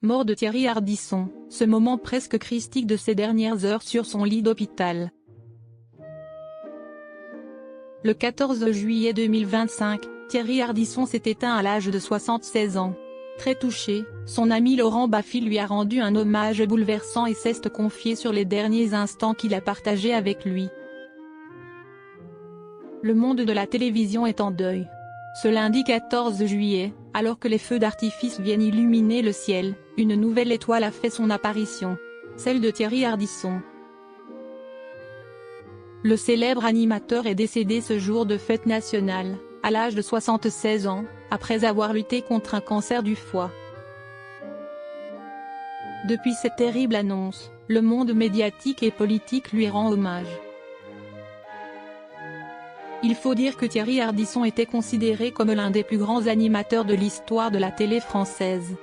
Mort de Thierry Ardisson, ce moment presque christique de ces dernières heures sur son lit d'hôpital. Le 14 juillet 2025, Thierry Ardisson s'est éteint à l'âge de 76 ans. Très touché, son ami Laurent Baffy lui a rendu un hommage bouleversant et s'est confié sur les derniers instants qu'il a partagés avec lui. Le monde de la télévision est en deuil. Ce lundi 14 juillet, alors que les feux d'artifice viennent illuminer le ciel, une nouvelle étoile a fait son apparition. Celle de Thierry Ardisson. Le célèbre animateur est décédé ce jour de fête nationale, à l'âge de 76 ans, après avoir lutté contre un cancer du foie. Depuis cette terrible annonce, le monde médiatique et politique lui rend hommage. Il faut dire que Thierry Ardisson était considéré comme l'un des plus grands animateurs de l'histoire de la télé française.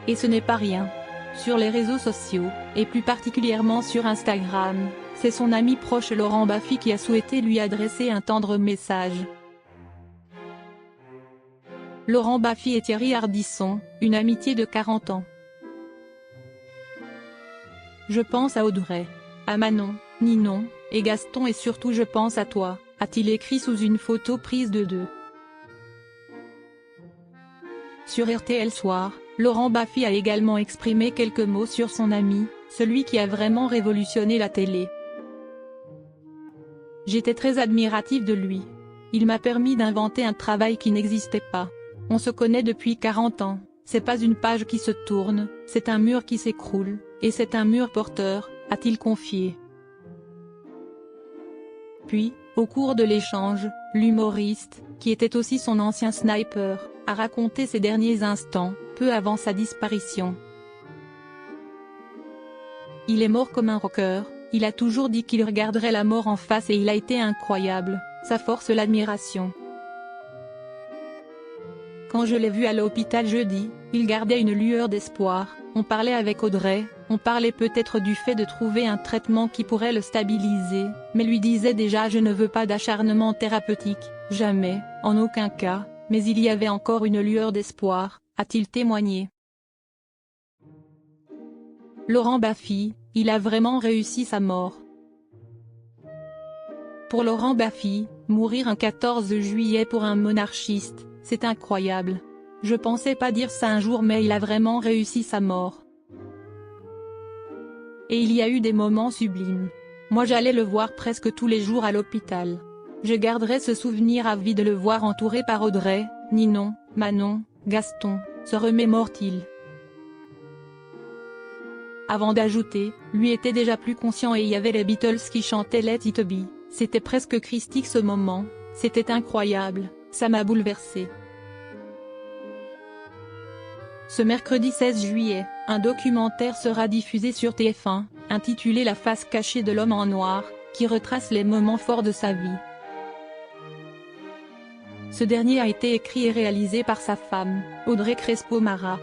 Et ce n'est pas rien. Sur les réseaux sociaux, et plus particulièrement sur Instagram, c'est son ami proche Laurent Baffy qui a souhaité lui adresser un tendre message. Laurent Baffy et Thierry Ardisson, une amitié de 40 ans. Je pense à Audrey, à Manon, Ninon, et Gaston et surtout je pense à toi, a-t-il écrit sous une photo prise de deux. Sur RTL Soir, Laurent Baffy a également exprimé quelques mots sur son ami, celui qui a vraiment révolutionné la télé. J'étais très admiratif de lui. Il m'a permis d'inventer un travail qui n'existait pas. On se connaît depuis 40 ans, c'est pas une page qui se tourne, c'est un mur qui s'écroule, et c'est un mur porteur, a-t-il confié. Puis, au cours de l'échange, l'humoriste, qui était aussi son ancien sniper, a raconté ses derniers instants, peu avant sa disparition. Il est mort comme un rocker, il a toujours dit qu'il regarderait la mort en face et il a été incroyable, ça force l'admiration. Quand je l'ai vu à l'hôpital jeudi, il gardait une lueur d'espoir, on parlait avec Audrey, on parlait peut-être du fait de trouver un traitement qui pourrait le stabiliser, mais lui disait déjà je ne veux pas d'acharnement thérapeutique, jamais, en aucun cas, mais il y avait encore une lueur d'espoir, a-t-il témoigné. Laurent Baffy, il a vraiment réussi sa mort. Pour Laurent Baffy, mourir un 14 juillet pour un monarchiste, c'est incroyable. Je pensais pas dire ça un jour mais il a vraiment réussi sa mort. Et il y a eu des moments sublimes. Moi j'allais le voir presque tous les jours à l'hôpital. Je garderai ce souvenir à vie de le voir entouré par Audrey, Ninon, Manon, Gaston, se remémore-t-il. Avant d'ajouter, lui était déjà plus conscient et il y avait les Beatles qui chantaient Let It Be, c'était presque christique ce moment, c'était incroyable, ça m'a bouleversé. Ce mercredi 16 juillet, un documentaire sera diffusé sur TF1, intitulé La face cachée de l'homme en noir, qui retrace les moments forts de sa vie. Ce dernier a été écrit et réalisé par sa femme, Audrey Crespo Mara.